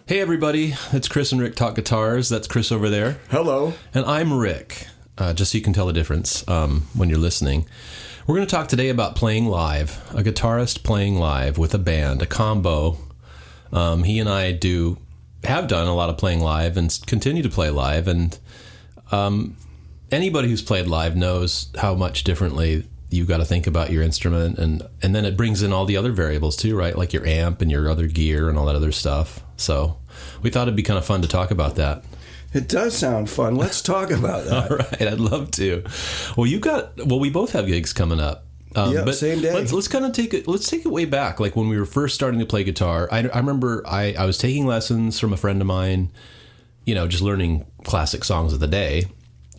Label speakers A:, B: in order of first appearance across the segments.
A: Hey everybody, it's Chris and Rick Talk Guitars. That's Chris over there.
B: Hello.
A: And I'm Rick, just so you can tell the difference when you're listening. We're going to talk today about playing live, a guitarist playing live with a band, a combo. He and I have done a lot of playing live and continue to play live. And anybody who's played live knows how much differently you got to think about your instrument. And then it brings in all the other variables too, right? Like your amp and your other gear and all that other stuff. So we thought it'd be kind of fun to talk about that.
B: It does sound fun. Let's talk about that.
A: All right, I'd love to. Well, we both have gigs coming up.
B: But same day.
A: Let's kind of take it way back, like when we were first starting to play guitar. I remember I was taking lessons from a friend of mine, just learning classic songs of the day.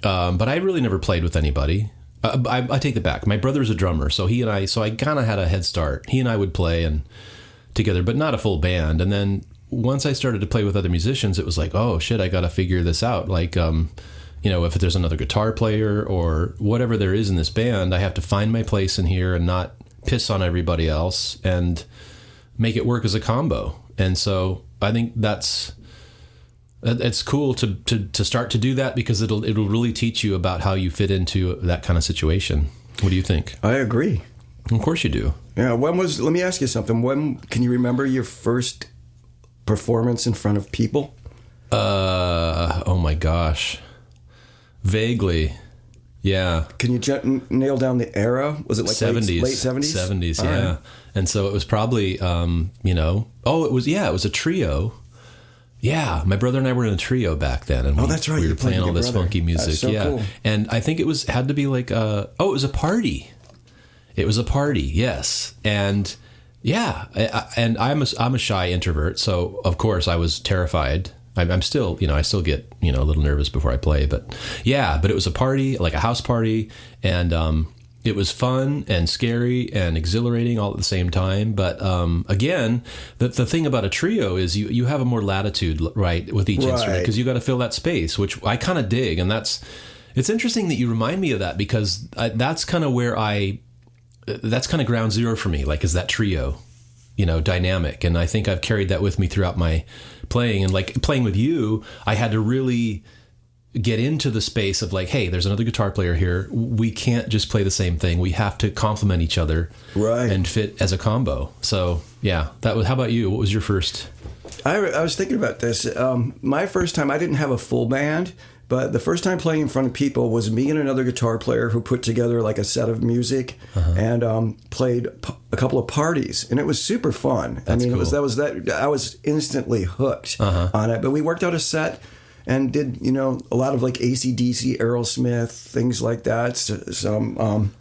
A: But I really never played with anybody. I take that back. My brother's a drummer, so I kind of had a head start. He and I would play together, but not a full band. And then once I started to play with other musicians, it was like, oh shit, I got to figure this out. Like, if there's another guitar player or whatever there is in this band, I have to find my place in here and not piss on everybody else and make it work as a combo. And so I think it's cool to start to do that because it'll really teach you about how you fit into that kind of situation. What do you think?
B: I agree.
A: Of course you do.
B: Yeah. Let me ask you something. When can you remember your first performance in front of people?
A: Oh my gosh. Vaguely. Yeah. Can
B: you nail down the era? Was it like
A: 70s,
B: late 70s?
A: 70s, yeah. Right. And so it was probably, it was a trio. Yeah, my brother and I were in a trio back then, and
B: that's right.
A: We were playing all this funky music.
B: That's so cool.
A: And I think it had to be like it was a party. It was a party, yes, and yeah, and I'm a shy introvert, so of course I was terrified. I'm still, I still get a little nervous before I play, but it was a party, like a house party, and it was fun and scary and exhilarating all at the same time. But again, the thing about a trio is you have a more latitude, right, with each instrument because you got to fill that space, which I kind of dig. And it's interesting that you remind me of that because that's kind of where that's kind of ground zero for me, like is that trio, dynamic. And I think I've carried that with me throughout my playing. And like playing with you, I had to really get into the space of like, hey, there's another guitar player here. We can't just play the same thing. We have to complement each other and fit as a combo. So yeah, how about you? What was your first?
B: I was thinking about this. My first time, I didn't have a full band, but the first time playing in front of people was me and another guitar player who put together like a set of music and played a couple of parties, and it was super fun.
A: That's cool.
B: I was instantly hooked on it. But we worked out a set and did a lot of like AC/DC, Aerosmith, things like that, some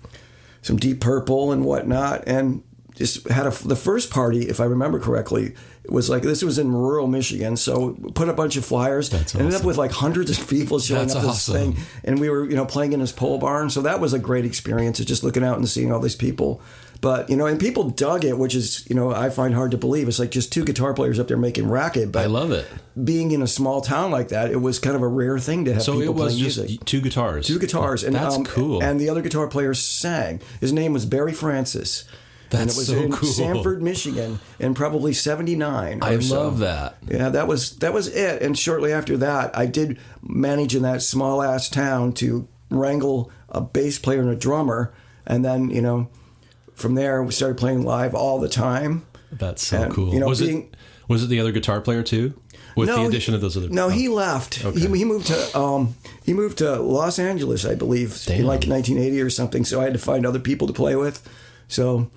B: Deep Purple and whatnot, and just had the first party, if I remember correctly, it was like, this was in rural Michigan, so put a bunch of flyers.
A: That's awesome.
B: Ended up with like hundreds of people showing up to this thing, and we were playing in his pole barn, so that was a great experience, just looking out and seeing all these people. But and people dug it, which is I find hard to believe. It's like just two guitar players up there making racket. But
A: I love it.
B: Being in a small town like that, it was kind of a rare thing to have people playing music. So it was just
A: two guitars.
B: Two guitars, and
A: that's cool.
B: And the other guitar player sang. His name was Barry Francis.
A: That's
B: and it was
A: so
B: in
A: cool.
B: Sanford, Michigan, in probably 79.
A: I love that.
B: Yeah, that was it. And shortly after that, I did manage in that small ass town to wrangle a bass player and a drummer, and then from there we started playing live all the time.
A: That's so cool. Was it the other guitar player too? With the addition of those other.
B: No, he left. Okay. He moved to Los Angeles, I believe, in like 1980 or something. So I had to find other people to play with. So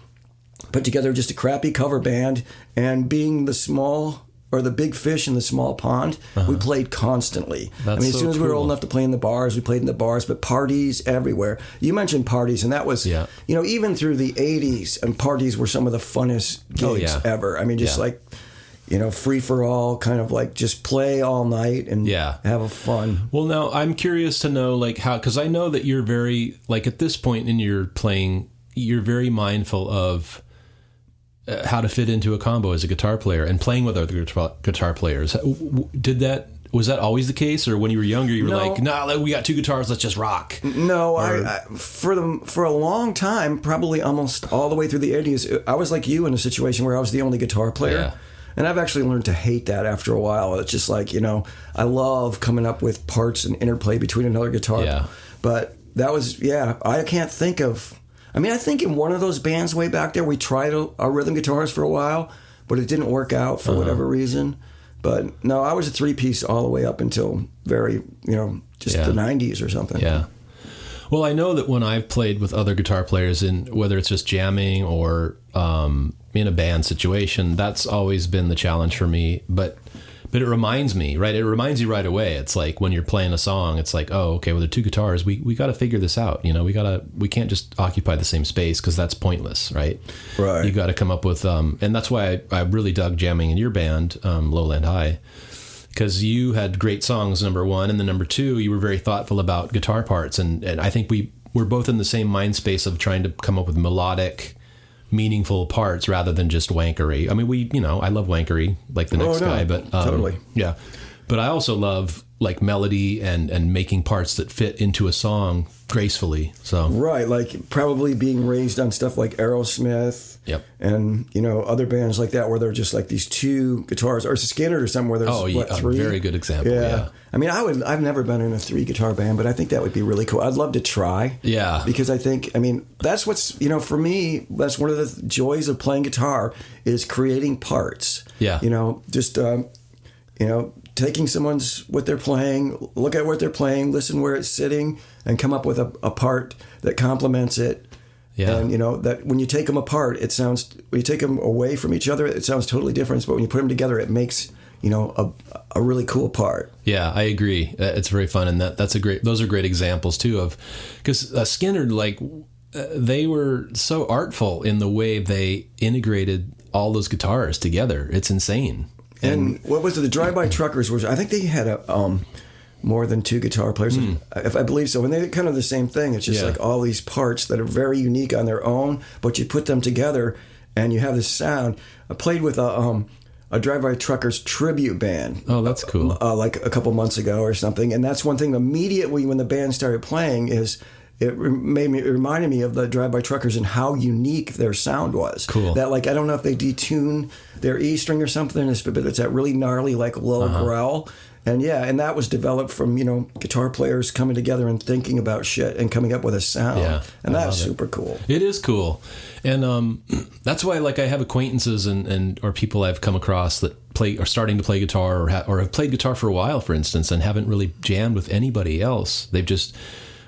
B: put together just a crappy cover band, and being the big fish in the small pond, we played constantly.
A: That's
B: as soon as we were old enough to play in the bars, we played in the bars, but parties everywhere. You mentioned parties, and that was, even through the 80s, and parties were some of the funnest gigs ever. Free for all, kind of like just play all night and have a fun.
A: Well, now I'm curious to know like how, because I know that you're very, like at this point in your playing, you're very mindful of how to fit into a combo as a guitar player and playing with other guitar players. Was that always the case, or when you were younger you were like, nah, we got two guitars, let's just rock?
B: No, for a long time, probably almost all the way through the 80s, I was like you in a situation where I was the only guitar player. And I've actually learned to hate that after a while. It's just like, I love coming up with parts and interplay between another guitar.
A: Yeah.
B: But that was, I can't think of, I think in one of those bands way back there, we tried a rhythm guitarist for a while, but it didn't work out for whatever reason. But no, I was a 3-piece all the way up until very, just the 90s or something.
A: Yeah. Well, I know that when I've played with other guitar players, whether it's just jamming or in a band situation, that's always been the challenge for me. But it reminds me, right? It reminds you right away. It's like when you're playing a song, it's like, oh, okay, well, there are two guitars. We got to figure this out. We can't just occupy the same space because that's pointless, right?
B: Right. You
A: got to come up with, and that's why I really dug jamming in your band, Lowland High. Because you had great songs, number one, and then number two, you were very thoughtful about guitar parts, and I think we're both in the same mind space of trying to come up with melodic, meaningful parts rather than just wankery. I love wankery like the next guy, but
B: totally,
A: yeah. But I also love like melody and making parts that fit into a song gracefully. So
B: right, like probably being raised on stuff like Aerosmith,
A: yep,
B: and other bands like that where they're just like these two guitars, or Skinner or something where there's three.
A: Very good example. Yeah.
B: I've never been in a 3-guitar band, but I think that would be really cool. I'd love to try.
A: Yeah.
B: Because I think, that's what's, for me, that's one of the joys of playing guitar is creating parts.
A: Yeah.
B: Just taking what they're playing, look at what they're playing, listen where it's sitting, and come up with a part that complements it.
A: Yeah.
B: And, that when you take them apart, when you take them away from each other, it sounds totally different. But when you put them together, it makes, a really cool part.
A: Yeah, I agree. It's very fun. And those are great examples too because Skinner, they were so artful in the way they integrated all those guitars together. It's insane.
B: And what was it? The Drive-By Truckers I think they had more than 2 guitar players, if I believe so. And they're kind of the same thing. It's just like all these parts that are very unique on their own, but you put them together and you have this sound. I played with a Drive-By Truckers tribute band.
A: Oh, that's cool.
B: Like a couple months ago or something. And that's one thing immediately when the band started playing is it reminded me of the Drive-By Truckers and how unique their sound was.
A: Cool.
B: That I don't know if they detune their E string or something, but it's that really gnarly low growl. And and that was developed from, guitar players coming together and thinking about shit and coming up with a sound. Yeah, and that's super cool.
A: It is cool. And that's why I have acquaintances or people I've come across that are starting to play guitar or have played guitar for a while, for instance, and haven't really jammed with anybody else. They've just,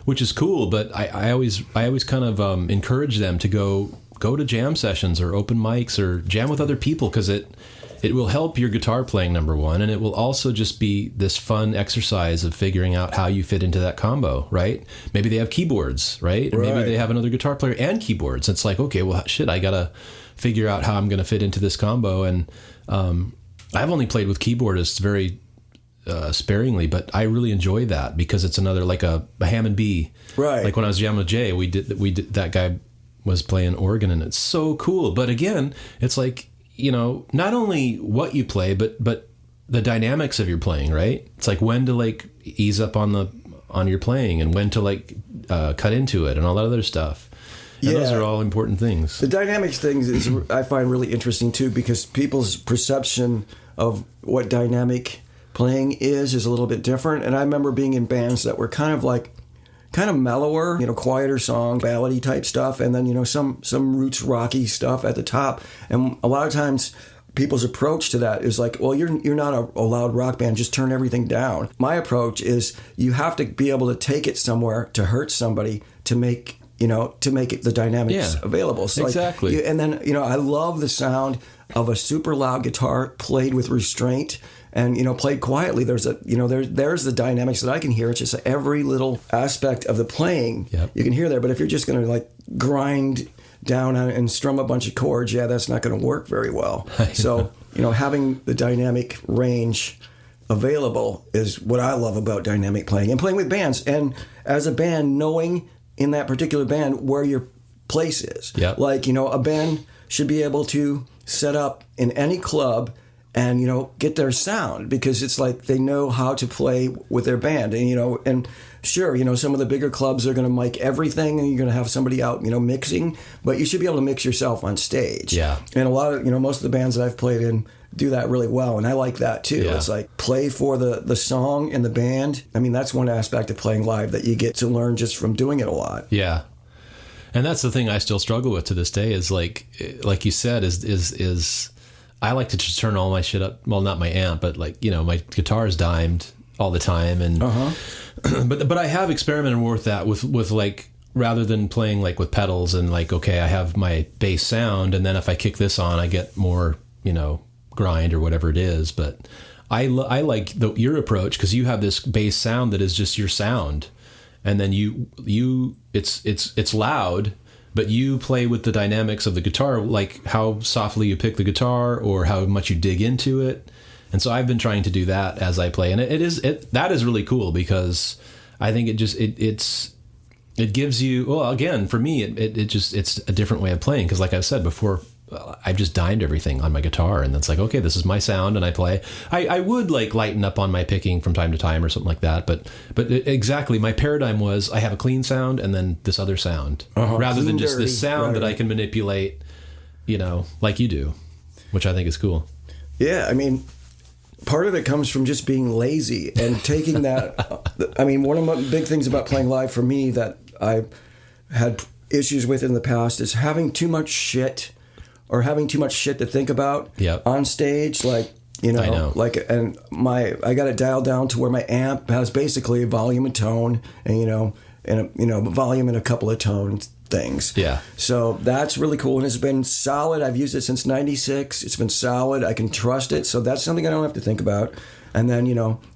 A: which is cool, but I always kind of encourage them to go to jam sessions or open mics or jam with other people because it will help your guitar playing, number one, and it will also just be this fun exercise of figuring out how you fit into that combo, right? Maybe they have keyboards, right? Or maybe they have another guitar player and keyboards. It's like, okay, well, shit, I got to figure out how I'm going to fit into this combo. And I've only played with keyboardists very sparingly, but I really enjoy that because it's another, like a Hammond B.
B: Right.
A: Like when I was jamming with Jay, we did that guy was playing organ, and it's so cool. But again, it's like, not only what you play, but the dynamics of your playing, right? It's like when to ease up on your playing and when to cut into it and all that other stuff. And those are all important things.
B: The dynamics things is I find really interesting too, because people's perception of what dynamic playing is a little bit different. And I remember being in bands that were kind of mellower, quieter song, ballady type stuff, and then some roots rocky stuff at the top. And a lot of times people's approach to that is like, well, you're not a loud rock band, just turn everything down. My approach is you have to be able to take it somewhere to hurt somebody to make the dynamics available. So
A: exactly.
B: And then I love the sound of a super loud guitar played with restraint. And played quietly. There's there's the dynamics that I can hear. It's just every little aspect of the playing you can hear there. But if you're just going to grind down on and strum a bunch of chords, that's not going to work very well. So having the dynamic range available is what I love about dynamic playing and playing with bands. And as a band, knowing in that particular band where your place is.
A: Yep.
B: A band should be able to set up in any club and, get their sound, because it's like they know how to play with their band. And, sure, some of the bigger clubs are going to mic everything, and you're going to have somebody out, mixing, but you should be able to mix yourself on stage.
A: Yeah.
B: And a lot of, most of the bands that I've played in do that really well, and I like that too.
A: Yeah.
B: It's like play for the song and the band. I mean, that's one aspect of playing live that you get to learn just from doing it a lot.
A: Yeah. And that's the thing I still struggle with to this day is like you said, is I like to just turn all my shit up. Well, not my amp, but like, my guitar is dimed all the time. And, but I have experimented more with that with like, rather than playing like with pedals and like, okay, I have my bass sound. And then if I kick this on, I get more, grind or whatever it is. But I like your approach, because you have this bass sound that is just your sound. And then it's loud, but you play with the dynamics of the guitar, like how softly you pick the guitar or how much you dig into it. And so I've been trying to do that as I play, and that is really cool, because I think it gives you, well, again, for me, it's a different way of playing, because like I've said before, I've just dimed everything on my guitar, and it's like, okay, this is my sound, and I play. I would like lighten up on my picking from time to time or something like that, but exactly, my paradigm was I have a clean sound and then this other sound, rather than just this sound that I can manipulate, like you do, which I think is cool.
B: Yeah, I mean, part of it comes from just being lazy and taking that. I mean, one of the big things about playing live for me that I had issues with in the past is having too much shit to think about on stage. Like, I know. And I got it dialed down to where my amp has basically a volume and tone, and, volume and a couple of tone things. Yeah. So that's really cool, and it's been solid. I've used it since '96. It's been solid. I can trust it. So that's something I don't have to think about. And then,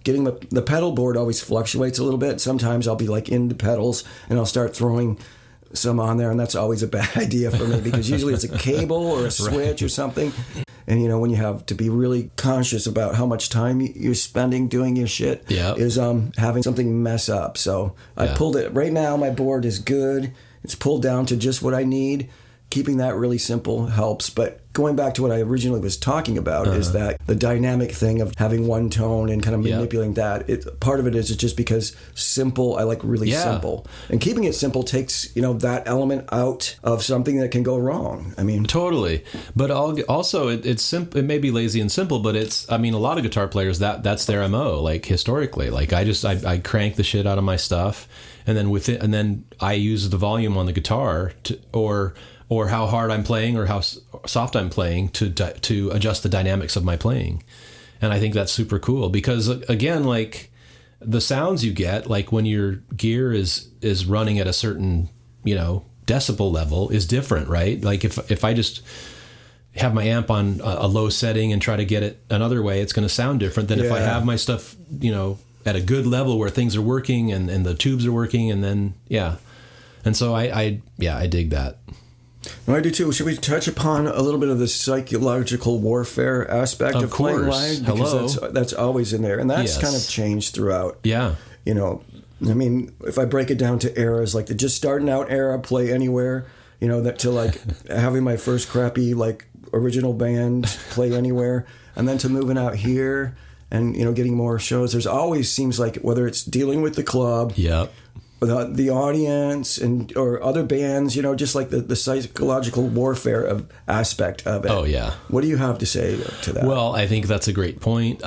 B: getting the pedal board always fluctuates a little bit. Sometimes I'll be like into pedals and I'll start throwing some on there, and that's always a bad idea for me, because usually it's a cable or a switch or something. And when you have to be really conscious about how much time you're spending doing your shit, is having something mess up. So I pulled it. Right now my board is good. It's pulled down to just what I need. Keeping that really simple helps. But going back to what I originally was talking about is that the dynamic thing of having one tone and kind of manipulating that. Part of it is just because simple, I like really simple. And keeping it simple takes, that element out of something that can go wrong. I mean,
A: totally. But also it's simple. It may be lazy and simple, but a lot of guitar players, that's their MO, like historically. Like I crank the shit out of my stuff, and then I use the volume on the guitar or how hard I'm playing or how soft I'm playing to adjust the dynamics of my playing. And I think that's super cool, because again, like the sounds you get, like when your gear is running at a certain, decibel level is different, right? Like if I just have my amp on a low setting and try to get it another way, it's going to sound different than if I have my stuff, at a good level where things are working and the tubes are working, and then, And so I dig that.
B: No, I do too. Should we touch upon a little bit of the psychological warfare aspect of playing live? Because that's always in there, and that's kind of changed throughout. Yeah. I mean, if I break it down to eras, like the just starting out era, play anywhere, that to like having my first crappy like original band, play anywhere, and then to moving out here and getting more shows. There's always seems like, whether it's dealing with the club, the audience or other bands, just like the psychological warfare aspect of it. Oh yeah. What do you have to say to that?
A: Well, I think that's a great point.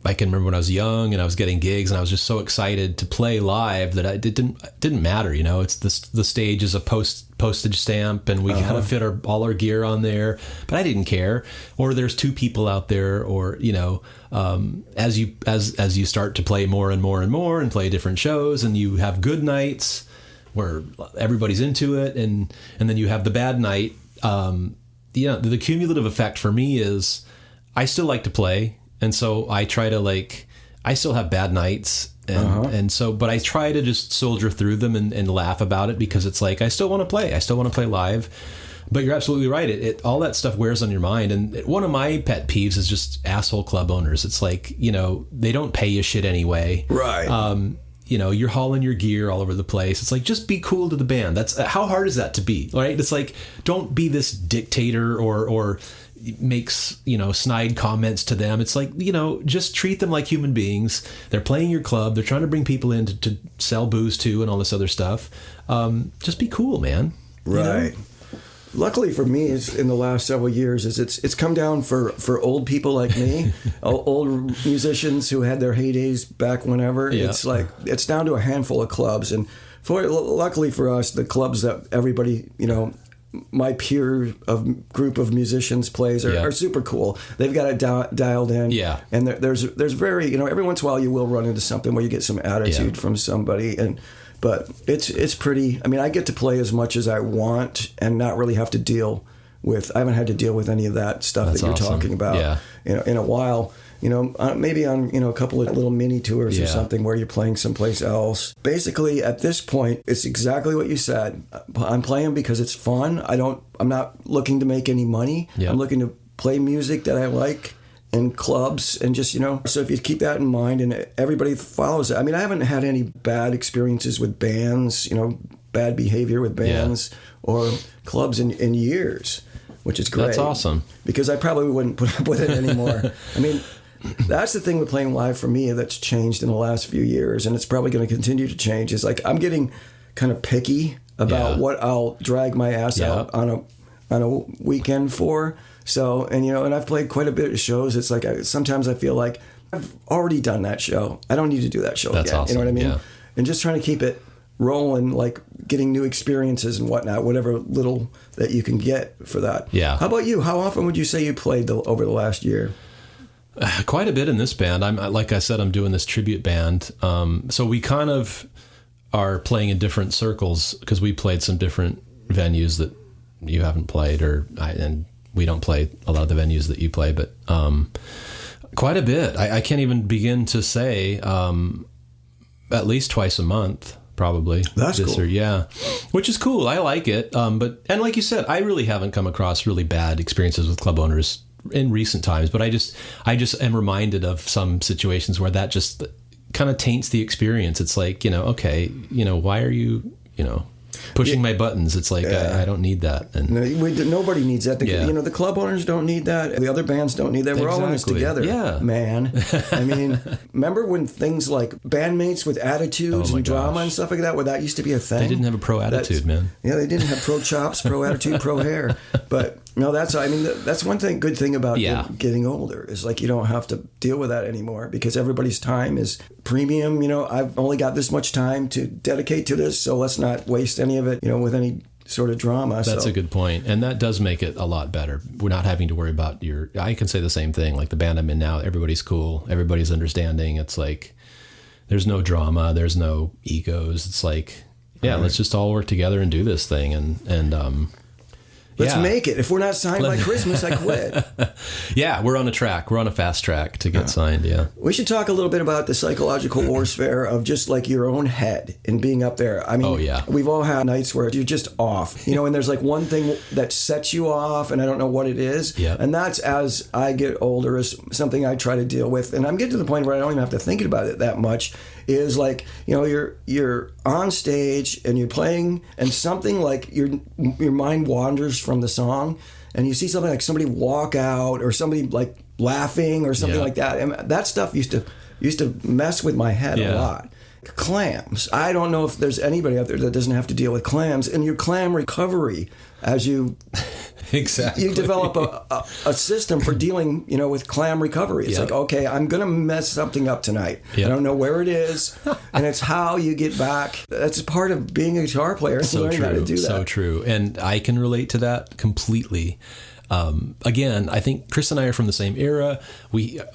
A: I can remember when I was young and I was getting gigs and I was just so excited to play live that it didn't matter. It's the stage is a postage stamp and we gotta fit all our gear on there, but I didn't care. Or there's two people out there, or as you start to play more and more and more and play different shows, and you have good nights where everybody's into it, and then you have the bad night. The cumulative effect for me is I still like to play. And so I try to I still have bad nights, and so, but I try to just soldier through them and laugh about it, because it's like, I still want to play. I still want to play live. But you're absolutely right. It all that stuff wears on your mind. And one of my pet peeves is just asshole club owners. It's like, they don't pay you shit anyway. Right. You're hauling your gear all over the place. It's like, just be cool to the band. That's how hard is that to be, right? It's like, don't be this dictator or makes, snide comments to them. It's like, just treat them like human beings. They're playing your club. They're trying to bring people in to sell booze to and all this other stuff. Just be cool, man.
B: Right. Luckily for me, in the last several years, it's come down for old people like me, old musicians who had their heydays back whenever. Yeah. It's down to a handful of clubs, and luckily for us, the clubs that everybody, my peer group of musicians plays are super cool. They've got it dialed in.
A: Yeah.
B: And there's very, every once in a while you will run into something where you get some attitude from somebody, but it's pretty. I mean, I get to play as much as I want and not really have to deal with. I haven't had to deal with any of that stuff that you're talking about. In a while. Maybe on a couple of little mini tours or something where you're playing someplace else. Basically, at this point, it's exactly what you said. I'm playing because it's fun. I'm not looking to make any money. I'm looking to play music that I like in clubs and just, so if you keep that in mind and everybody follows it. I mean, I haven't had any bad experiences with bands, bad behavior with bands or clubs in years, which is great.
A: That's awesome.
B: Because I probably wouldn't put up with it anymore. I mean, that's the thing with playing live for me that's changed in the last few years, and it's probably going to continue to change. Is like I'm getting kind of picky about what I'll drag my ass out on a weekend for. So, and I've played quite a bit of shows. It's like sometimes I feel like I've already done that show. I don't need to do that show again.
A: Awesome.
B: You know what I mean?
A: Yeah.
B: And just trying to keep it rolling, like getting new experiences and whatnot, whatever little that you can get for that.
A: Yeah.
B: How about you? How often would you say you played over the last year?
A: Quite a bit in this band. Like I said, I'm doing this tribute band. So we kind of are playing in different circles because we played some different venues that you haven't played, and we don't play a lot of the venues that you play, but quite a bit. I can't even begin to say at least twice a month, probably.
B: That's cool.
A: Yeah, which is cool. I like it. And like you said, I really haven't come across really bad experiences with club owners in recent times, but I just am reminded of some situations where that just kind of taints the experience. It's like, okay, why are you, pushing my buttons? It's like, I don't need that. And
B: nobody needs that. The club owners don't need that. The other bands don't need that. We're all in this together, man. I mean, remember when things like bandmates with attitudes and drama and stuff like that, where that used to be a thing?
A: They didn't have a pro attitude, man.
B: Yeah, they didn't have pro chops, pro attitude, pro hair. But no, that's one good thing about getting older is like you don't have to deal with that anymore because everybody's time is premium. I've only got this much time to dedicate to this, so let's not waste any of it, with any sort of drama.
A: That's a good point. And that does make it a lot better. We're not having to worry about I can say the same thing. Like the band I'm in now, everybody's cool. Everybody's understanding. It's like, there's no drama. There's no egos. It's like, let's just all work together and do this thing. And
B: let's make it. If we're not signed by Christmas, I quit.
A: Yeah, we're on a track. We're on a fast track to get signed, yeah.
B: We should talk a little bit about the psychological warfare of just like your own head and being up there. I mean, we've all had nights where you're just off, and there's like one thing that sets you off and I don't know what it is.
A: Yeah.
B: And that's, as I get older, is something I try to deal with. And I'm getting to the point where I don't even have to think about it that much. Is like, you're on stage and you're playing and something like your mind wanders from the song and you see something like somebody walk out or somebody like laughing or something like that. And that stuff used to mess with my head a lot. Clams. I don't know if there's anybody out there that doesn't have to deal with clams. And your clam recovery, as you you develop a system for dealing, with clam recovery. It's like, okay, I'm going to mess something up tonight. I don't know where it is, and it's how you get back. That's part of being a guitar player. Learning how to do that.
A: So true, and I can relate to that completely. Again, I think Chris and I are from the same era.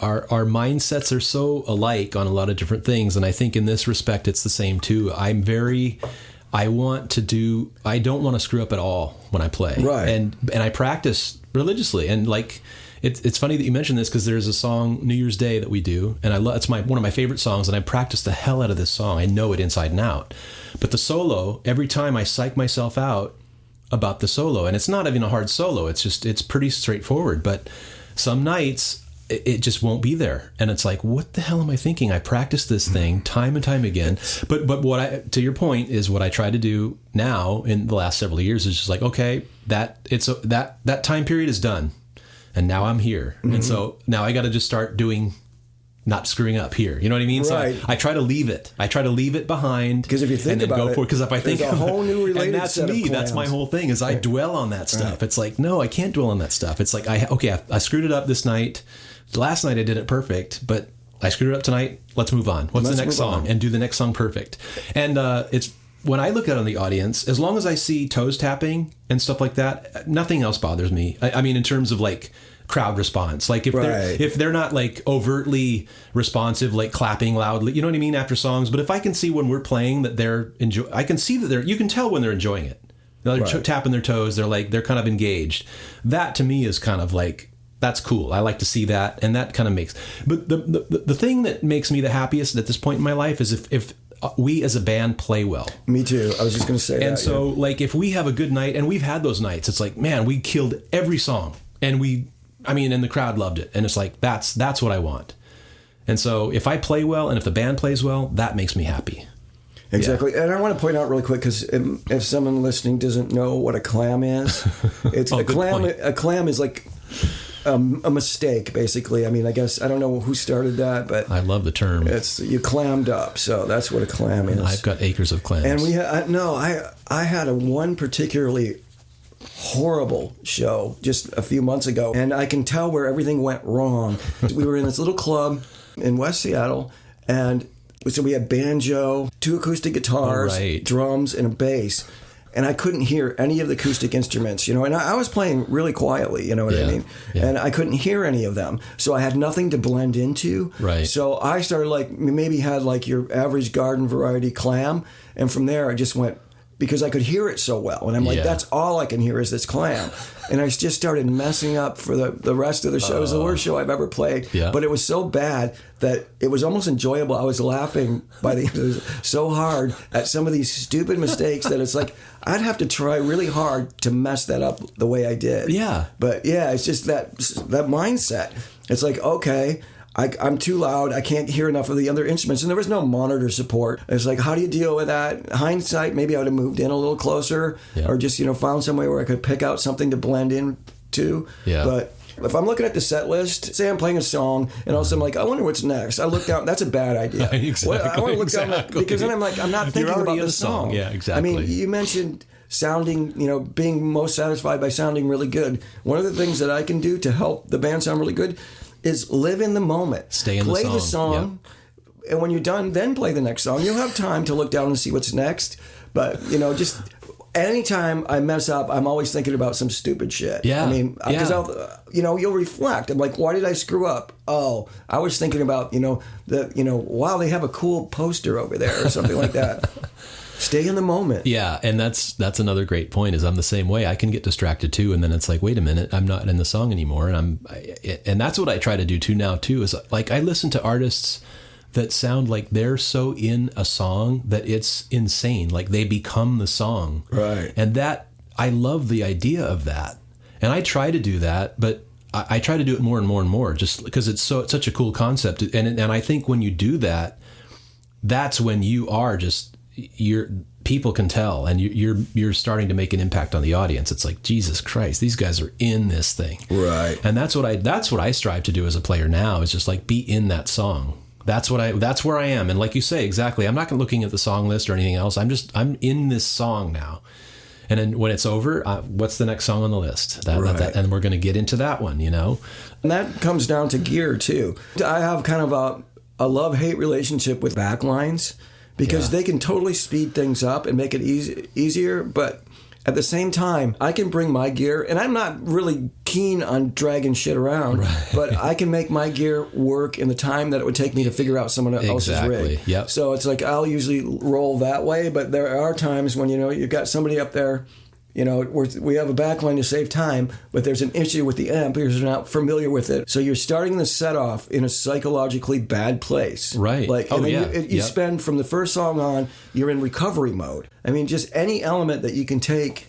A: Our mindsets are so alike on a lot of different things, and I think in this respect, it's the same too. I don't want to screw up at all when I play.
B: Right.
A: And I practice religiously. And like, it's funny that you mentioned this because there's a song, New Year's Day, that we do. And it's one of my favorite songs. And I practice the hell out of this song. I know it inside and out. But the solo, every time I psych myself out about the solo, and it's not even a hard solo. it's pretty straightforward. But some nights, it just won't be there. And it's like, what the hell am I thinking? I practiced this thing time and time again. But what to your point is what I try to do now in the last several years is just like, okay, that time period is done. and now I'm here. And so now I got to just start not screwing up here. You know what I mean?
B: Right.
A: So I try to leave it. I try to leave it behind.
B: Because if you think about it,
A: because if I think
B: there's a whole new related
A: and that's
B: set of
A: me. That's my
B: clams.
A: whole thing. Is I dwell on that stuff.
B: Right.
A: It's like, no, I can't dwell on that stuff. It's like I screwed it up this night. Last night I did it perfect, but I screwed it up tonight. Let's move on. What's the next song? And do the next song perfect. And it's when I look out on the audience, as long as I see toes tapping and stuff like that, nothing else bothers me. I mean, in terms of like crowd response, like if they're not like overtly responsive, like clapping loudly, you know what I mean, after songs. But if I can see when we're playing that I can see that you can tell when they're enjoying it. They're tapping their toes. They're kind of engaged. That to me is kind of like, that's cool. I like to see that, and that kind of makes. But the thing that makes me the happiest at this point in my life is if we as a band play well.
B: Me too. I was just going to say that.
A: And so, like, if we have a good night, and we've had those nights, it's like, man, we killed every song, and the crowd loved it, and it's like that's what I want. And so, if I play well, and if the band plays well, that makes me happy.
B: Exactly. Yeah. And I want to point out really quick, because if someone listening doesn't know what a clam is, it's a clam. A clam is like a mistake, basically. I mean, I guess I don't know who started that, but
A: I love the term.
B: It's you clammed up, so that's what a clam is.
A: I've got acres of clams.
B: And I had one particularly horrible show just a few months ago, and I can tell where everything went wrong. We were in this little club in West Seattle, and so we had banjo, 2 acoustic guitars, drums, and a bass. And I couldn't hear any of the acoustic instruments, and I was playing really quietly, you know what I mean? Yeah. And I couldn't hear any of them. So I had nothing to blend into.
A: Right.
B: So I started maybe had like your average garden variety clam. And from there I just went, because I could hear it so well. And I'm like, that's all I can hear is this clam. And I just started messing up for the rest of the show. It was the worst show I've ever played. Yeah. But it was so bad that it was almost enjoyable. I was laughing by the end so hard at some of these stupid mistakes that it's like, I'd have to try really hard to mess that up the way I did.
A: Yeah.
B: But yeah, it's just that mindset. It's like, okay, I'm too loud. I can't hear enough of the other instruments. And there was no monitor support. It's like, how do you deal with that? Hindsight, maybe I would have moved in a little closer or just, found some way where I could pick out something to blend in to. Yeah. But if I'm looking at the set list, say I'm playing a song, and all of a sudden I'm like, I wonder what's next. I look down. That's a bad idea.
A: Exactly.
B: I want to look down because then I'm like, I'm not thinking about the song.
A: Yeah, exactly.
B: I mean, you mentioned sounding, being most satisfied by sounding really good. One of the things that I can do to help the band sound really good is live in the moment.
A: Stay in
B: play
A: the song.
B: Yep. And when you're done, then play the next song. You'll have time to look down and see what's next. But, just anytime I mess up, I'm always thinking about some stupid shit.
A: Yeah.
B: I mean, because you'll reflect. I'm like, why did I screw up? Oh, I was thinking about, wow, they have a cool poster over there or something like that. Stay in the moment.
A: Yeah, and that's another great point. Is I'm the same way. I can get distracted too, and then it's like, wait a minute, I'm not in the song anymore, and that's what I try to do too now too. Is like I listen to artists that sound like they're so in a song that it's insane. Like they become the song,
B: right?
A: And that I love the idea of that, and I try to do that, but I try to do it more and more and more, just because it's such a cool concept, and I think when you do that, that's when you are just. People can tell, and you're starting to make an impact on the audience. It's like, Jesus Christ, these guys are in this thing,
B: right?
A: And that's what I strive to do as a player now. Is just like be in that song. That's where I am. And like you say, exactly. I'm not looking at the song list or anything else. I'm in this song now. And then when it's over, what's the next song on the list? And we're going to get into that one, And
B: that comes down to gear too. I have kind of a love-hate relationship with backlines. Because they can totally speed things up and make it easier, but at the same time, I can bring my gear, and I'm not really keen on dragging shit around, but I can make my gear work in the time that it would take me to figure out someone else's rig.
A: Yep.
B: So it's like I'll usually roll that way, but there are times when you've got somebody up there. We have a backline to save time, but there's an issue with the amp because they're not familiar with it. So you're starting the set off in a psychologically bad place.
A: Right.
B: You spend from the first song on, you're in recovery mode. I mean, just any element that you can take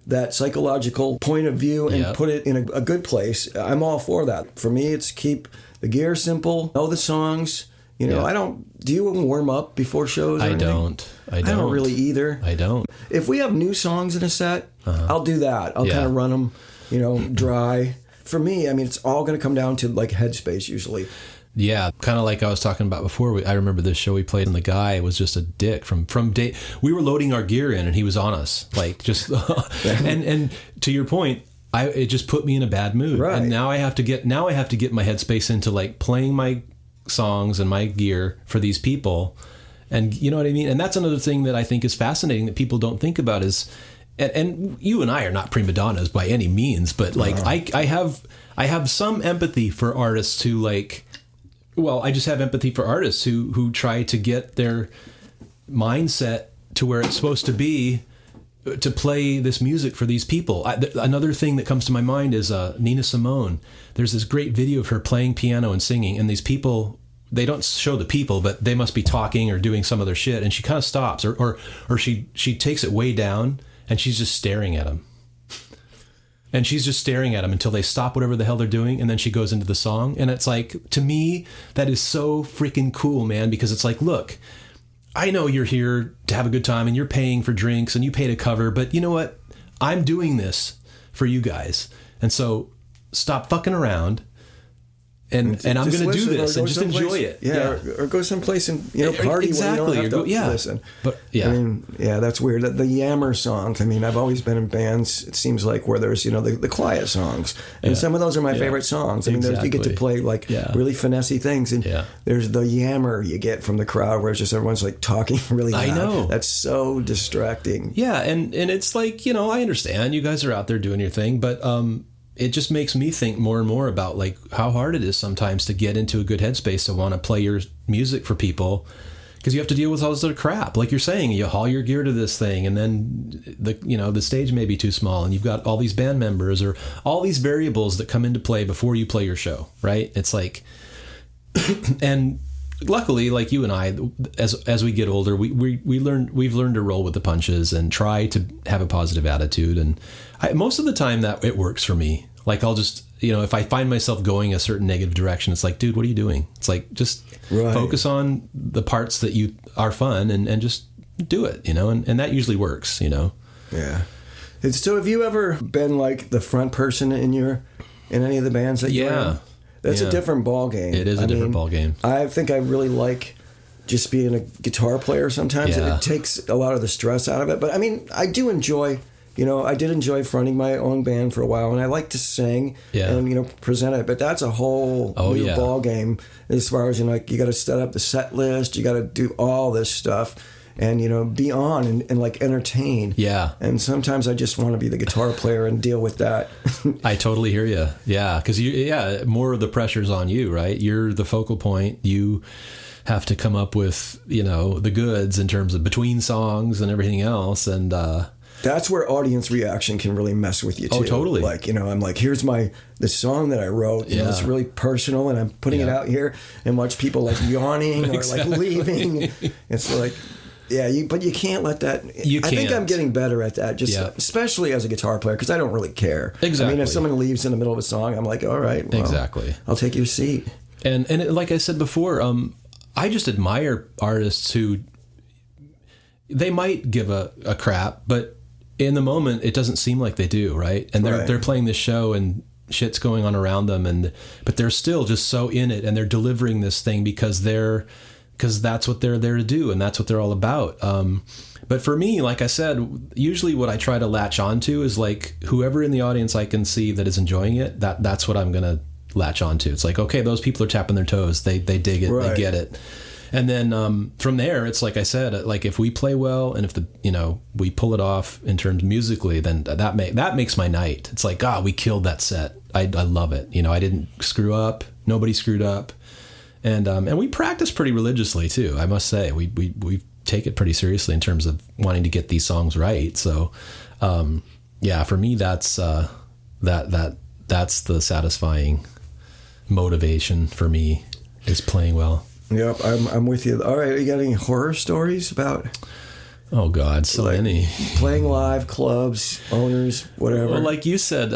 B: that psychological point of view and put it in a good place, I'm all for that. For me, it's keep the gear simple, know the songs. I don't. Do you warm up before shows?
A: I don't
B: really either.
A: I don't.
B: If we have new songs in a set, I'll do that. I'll kind of run them, dry. for me, I mean, it's all going to come down to like Headspace usually.
A: Yeah, kind of like I was talking about before. I remember this show we played, and the guy was just a dick from day. We were loading our gear in, and he was on us, like just. and to your point, it just put me in a bad mood,
B: right.
A: And now I have to get my headspace into like playing my songs and my gear for these people, and you know what I mean. And that's another thing that I think is fascinating that people don't think about is, and you and I are not prima donnas by any means, but like I have some empathy for artists who like. Well, I just have empathy for artists who try to get their mindset to where it's supposed to be to play this music for these people. Another thing that comes to my mind is Nina Simone. There's this great video of her playing piano and singing, and these people, they don't show the people, but they must be talking or doing some other shit, and she kind of stops, or she takes it way down, and she's just staring at them. And she's just staring at them until they stop whatever the hell they're doing. And then she goes into the song. And it's like, to me, that is so freaking cool, man, because it's like, look, I know you're here to have a good time and you're paying for drinks and you pay to cover. But you know what? I'm doing this for you guys. And so stop fucking around. And I'm going to do this and just enjoy it.
B: Yeah. Or go someplace and, party
A: exactly.
B: where you don't have to listen.
A: But yeah.
B: I mean, yeah, that's weird. The Yammer songs. I mean, I've always been in bands, it seems like, where there's, the quiet songs. And some of those are my favorite songs. I mean, you get to play like really finessey things. And there's the Yammer you get from the crowd where it's just everyone's like talking really loud.
A: I know.
B: That's so distracting.
A: Yeah. And it's like, I understand you guys are out there doing your thing, but, it just makes me think more and more about like how hard it is sometimes to get into a good headspace to want to play your music for people, because you have to deal with all this other crap. Like you're saying, you haul your gear to this thing, and then the stage may be too small, and you've got all these band members or all these variables that come into play before you play your show, right? It's like, and luckily, like you and I, as we get older, we've learned to roll with the punches and try to have a positive attitude. And most of the time that it works for me. Like I'll just, if I find myself going a certain negative direction, it's like, dude, what are you doing? It's like, just focus on the parts that you are fun and just do it, and that usually works, Yeah.
B: And so have you ever been like the front person in any of the bands that you're in? That's a different ball game.
A: It is a different ball game.
B: I think I really like just being a guitar player sometimes.
A: Yeah.
B: It takes a lot of the stress out of it. But I mean, I do enjoy, I did enjoy fronting my own band for a while, and I like to sing and, present it. But that's a whole new ball game as far as, you got to set up the set list. You got to do all this stuff. And, be on and like entertain. Yeah. And sometimes I just want to be the guitar player and deal with that.
A: I totally hear you. Yeah. Because more of the pressure's on you, right? You're the focal point. You have to come up with, the goods in terms of between songs and everything else. And
B: that's where audience reaction can really mess with you too.
A: Oh, totally.
B: Like, I'm like, here's the song that I wrote. It's really personal, and I'm putting it out here, and watch people like yawning or like leaving. It's like. Yeah, but you can't let that. I think I'm getting better at that, especially as a guitar player, because I don't really care.
A: Exactly.
B: I mean, if someone leaves in the middle of a song, I'm like, all right, well,
A: exactly.
B: I'll take your seat.
A: And like I said before, I just admire artists who they might give a crap, but in the moment, it doesn't seem like they do, right? And they're playing this show and shit's going on around them, but they're still just so in it, and they're delivering this thing because that's what they're there to do, and that's what they're all about. But for me, like I said, usually what I try to latch onto is like whoever in the audience I can see that is enjoying it, that's what I'm going to latch onto. It's like, okay, those people are tapping their toes. They dig it. Right. They get it. And then from there, it's like I said, like if we play well and if we pull it off in terms musically, then that makes my night. It's like, we killed that set. I love it. I didn't screw up. Nobody screwed up. And we practice pretty religiously too. I must say, we take it pretty seriously in terms of wanting to get these songs right. So, for me, that's that's the satisfying motivation for me is playing well.
B: Yep, I'm with you. All right, you got any horror stories about?
A: Oh God, so many.
B: Playing live, clubs, owners, whatever.
A: Well, like you said,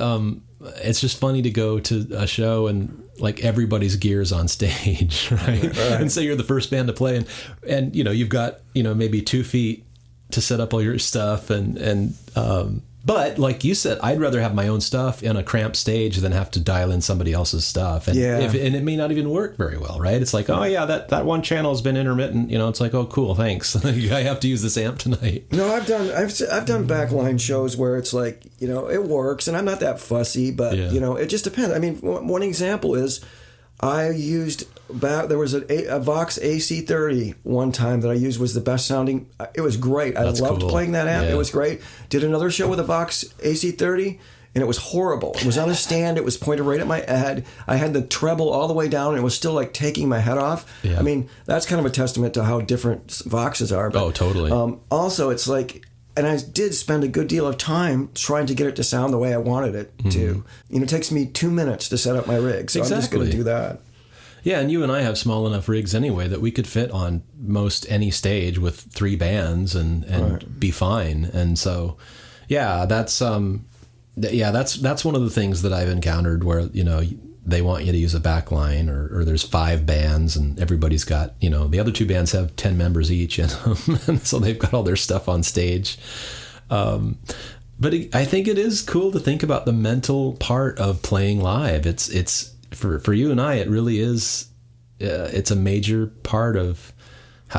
A: it's just funny to go to a show and like everybody's gear's on stage, right? And say you're the first band to play, and you've got maybe 2 feet to set up all your stuff, and But like you said, I'd rather have my own stuff in a cramped stage than have to dial in somebody else's stuff. And and it may not even work very well, right? It's like, oh yeah, that one channel has been intermittent. It's like, oh cool, thanks. I have to use this amp tonight.
B: No, I've done backline shows where it's like, it works, and I'm not that fussy, but it just depends. I mean, one example is I used there was a Vox AC30 one time that I used, was the best sounding. It was great. I loved playing that amp. Yeah. It was great. Did another show with a Vox AC30, and it was horrible. It was on a stand. It was pointed right at my head. I had the treble all the way down, and it was still like taking my head off. Yeah. I mean, that's kind of a testament to how different Voxes are. But,
A: totally.
B: Also, it's like, and I did spend a good deal of time trying to get it to sound the way I wanted it to. It takes me 2 minutes to set up my rig, so I'm just going to do that.
A: Yeah, and you and I have small enough rigs anyway that we could fit on most any stage with 3 bands and be fine. And so, yeah, that's one of the things that I've encountered where they want you to use a back line, or there's 5 bands and everybody's got the other 2 bands have 10 members each in them, and so they've got all their stuff on stage. But I think it is cool to think about the mental part of playing live. It's for you and I, it really is. It's a major part of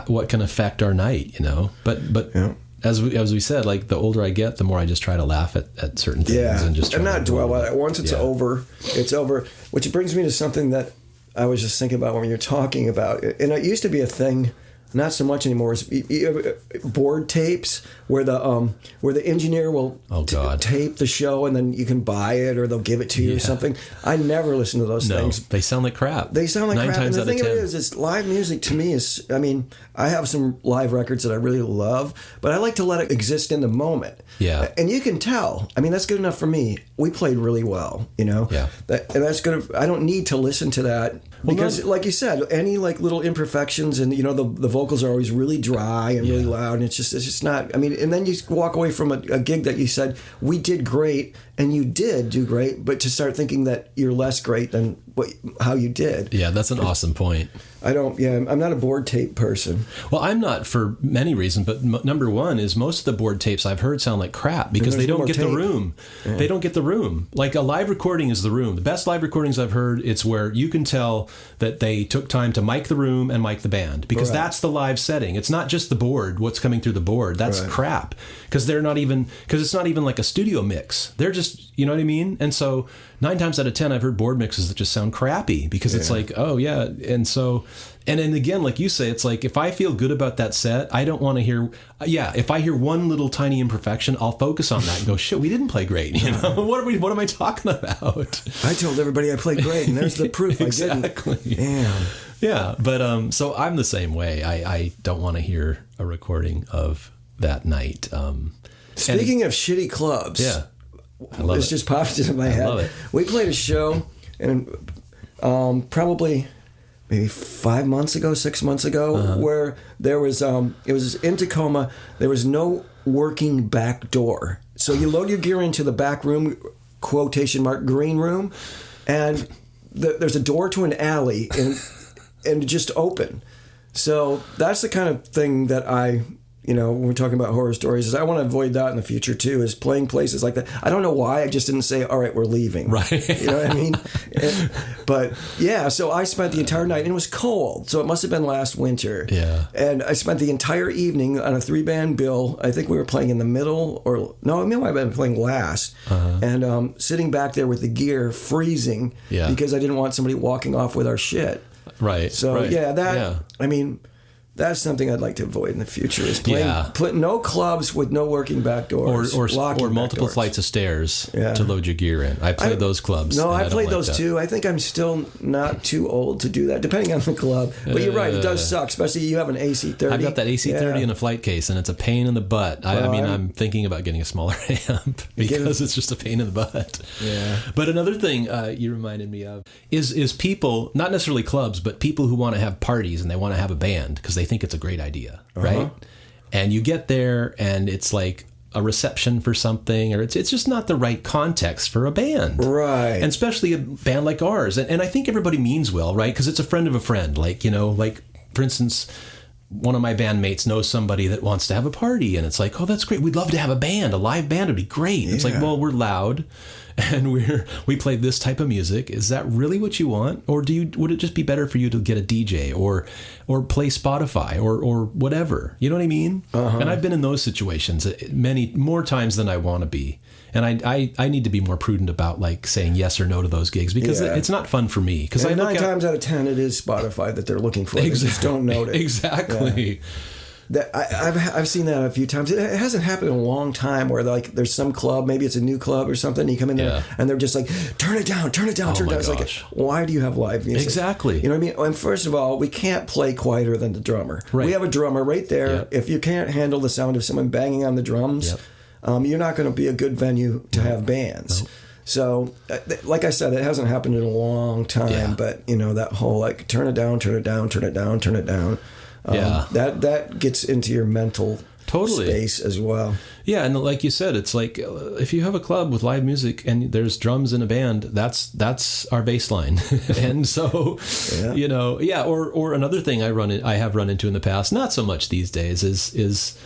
A: what can affect our night, But yeah. as we said, like the older I get, the more I just try to laugh at certain things and just
B: not dwell on it. Once it's over, it's over. Which brings me to something that I was just thinking about when you're talking about it. And it used to be a thing. Not so much anymore. Is board tapes where the engineer will tape the show, and then you can buy it, or they'll give it to you or something. I never listen to those things.
A: They sound like crap.
B: They sound like 9 crap. And the thing of it is live music to me is. I mean, I have some live records that I really love, but I like to let it exist in the moment.
A: Yeah.
B: And you can tell. I mean, that's good enough for me. We played really well,
A: Yeah.
B: And that's good. I don't need to listen to that. Because, like you said, any like little imperfections, and the vocals are always really dry and really loud, and it's just not. I mean, and then you walk away from a gig that you said we did great, and you did do great, but to start thinking that you're less great than how you did.
A: Yeah, that's an awesome point.
B: I'm not a board tape person.
A: Well, I'm not for many reasons, but number one is most of the board tapes I've heard sound like crap because they don't get the room. Yeah. They don't get the room. Like a live recording is the room. The best live recordings I've heard, it's where you can tell that they took time to mic the room and mic the band, because that's the live setting. It's not just the board, what's coming through the board. That's crap, because it's not even like a studio mix. They're just, you know what I mean? And so 9 times out of 10, I've heard board mixes that just sound crappy because it's like, oh yeah. And so, and then again, like you say, it's like, if I feel good about that set, I don't want to hear, if I hear one little tiny imperfection, I'll focus on that and go, shit, we didn't play great. What am I talking about?
B: I told everybody I played great, and there's the proof.
A: Exactly.
B: I didn't.
A: Yeah. But, so I'm the same way. I don't want to hear a recording of that night.
B: Speaking of shitty clubs.
A: Yeah. I love
B: this
A: it.
B: just popped into my head.
A: I love it.
B: We played a show, and probably maybe 6 months ago, where there was it was in Tacoma. There was no working back door, so you load your gear into the back room, quotation mark green room, and there's a door to an alley, and just open. So that's the kind of thing that when we're talking about horror stories, is I want to avoid that in the future too, is playing places like that. I don't know why, I just didn't say, all right, we're leaving.
A: Right.
B: You know what I mean? But yeah, so I spent the entire night, and it was cold, so it must have been last winter.
A: Yeah.
B: And I spent the entire evening on a 3-band bill. I think we were playing in the middle, I might have been playing last. And sitting back there with the gear freezing because I didn't want somebody walking off with our shit.
A: Right.
B: So I mean, that's something I'd like to avoid in the future, is put no clubs with no working back doors.
A: Or multiple flights of stairs to load your gear in. I played those clubs.
B: No, I played those too. I think I'm still not too old to do that, depending on the club. But you're right, it does suck, especially you have an AC30.
A: I've got that AC30 in a flight case, and it's a pain in the butt. I'm thinking about getting a smaller amp because it's just a pain in the butt.
B: Yeah.
A: But another thing you reminded me of is people, not necessarily clubs, but people who want to have parties and they want to have a band because they think it's a great idea, right? And you get there and it's like a reception for something, or it's just not the right context for a band,
B: right?
A: And especially a band like ours. And I think everybody means well, right? Because it's a friend of a friend. Like, like for instance, one of my bandmates knows somebody that wants to have a party, and it's like, oh, that's great. We'd love to have a band. A live band would be great. It's like, well, we're loud and we play this type of music. Is that really what you want? Or would it just be better for you to get a DJ or play Spotify or whatever? You know what I mean? And I've been in those situations many more times than I want to be. And I need to be more prudent about like saying yes or no to those gigs, because it's not fun for me. Because
B: nine times out of 10, it is Spotify that they're looking for. They just don't notice.
A: Exactly.
B: Yeah. I've seen that a few times. It hasn't happened in a long time where like there's some club, maybe it's a new club or something. You come in there and they're just like, turn it down, turn it down, turn it down. It's like, why do you have live music?
A: Exactly.
B: You know what I mean? And first of all, we can't play quieter than the drummer. Right. We have a drummer right there. Yep. If you can't handle the sound of someone banging on the drums, you're not going to be a good venue to have bands. Nope. So, like I said, it hasn't happened in a long time, but you know, that whole like turn it down, turn it down, turn it down, turn it down. That gets into your mental space as well. Yeah, and like you said, it's like if you have a club with live music and there's drums in a band, that's our baseline. And so, you know, or another thing I have run into in the past, not so much these days, is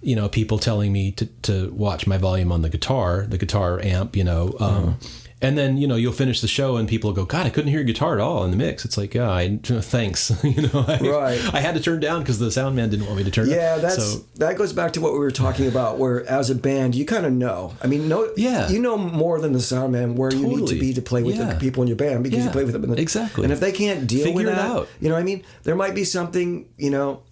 B: you know, people telling me to watch my volume on the guitar amp, you know, and then, you know, you'll finish the show and people go, God, I couldn't hear your guitar at all in the mix. It's like, thanks. You know, I had to turn down because the sound man didn't want me to turn down. That goes back to what we were talking about, where as a band, you kind of know. I mean, you know more than the sound man where you need to be to play with the people in your band, because you play with them. Exactly. And if they can't deal with that, out. You know what I mean? There might be something, you know,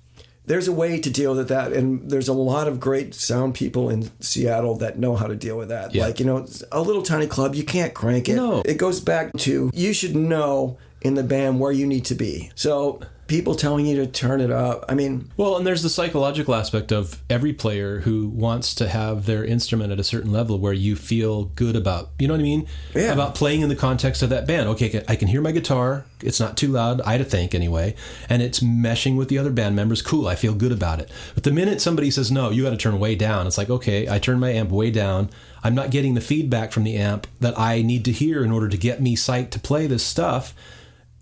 B: there's a way to deal with that, and there's a lot of great sound people in Seattle that know how to deal with that. Like, you know, a little tiny club, you can't crank it. No. It goes back to, you should know in the band where you need to be. So people telling you to turn it up, I mean... Well, and there's the psychological aspect of every player who wants to have their instrument at a certain level where you feel good about, you know what I mean? Yeah. About playing in the context of that band. Okay, I can hear my guitar. It's not too loud, I think anyway. And it's meshing with the other band members. Cool, I feel good about it. But the minute somebody says, no, you got to turn way down, it's like, okay, I turn my amp way down. I'm not getting the feedback from the amp that I need to hear in order to get me psyched to play this stuff.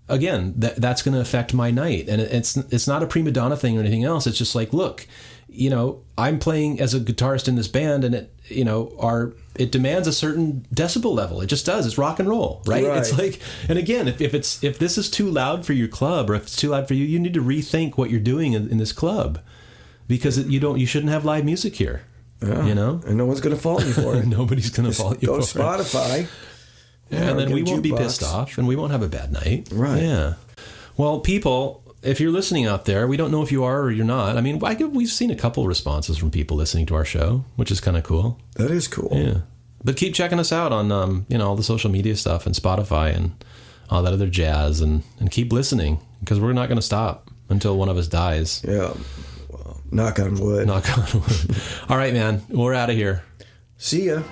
B: Again, that's going to affect my night. And it's not a prima donna thing or anything else. It's just like, look, you know, I'm playing as a guitarist in this band, and it demands a certain decibel level. It just does. It's rock and roll, right? It's like, and again, if this is too loud for your club, or if it's too loud for you, you need to rethink what you're doing in this club, because you shouldn't have live music here. Yeah. You know, and no one's going to fault you for it. Nobody's going to fault you for it. Go Spotify. Yeah, and then we won't be pissed off, and we won't have a bad night. Right. Yeah. Well, people, if you're listening out there, we don't know if you are or you're not. I mean, we've seen a couple responses from people listening to our show, which is kind of cool. That is cool. Yeah. But keep checking us out on, all the social media stuff and Spotify and all that other jazz, and keep listening, because we're not going to stop until one of us dies. Yeah. Well, knock on wood. Knock on wood. All right, man. We're out of here. See ya.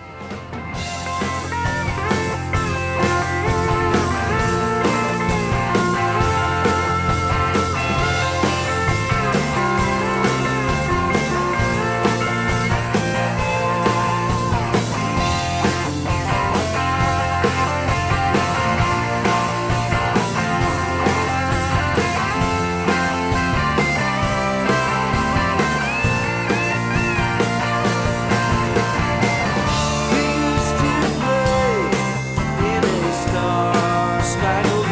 B: Spangled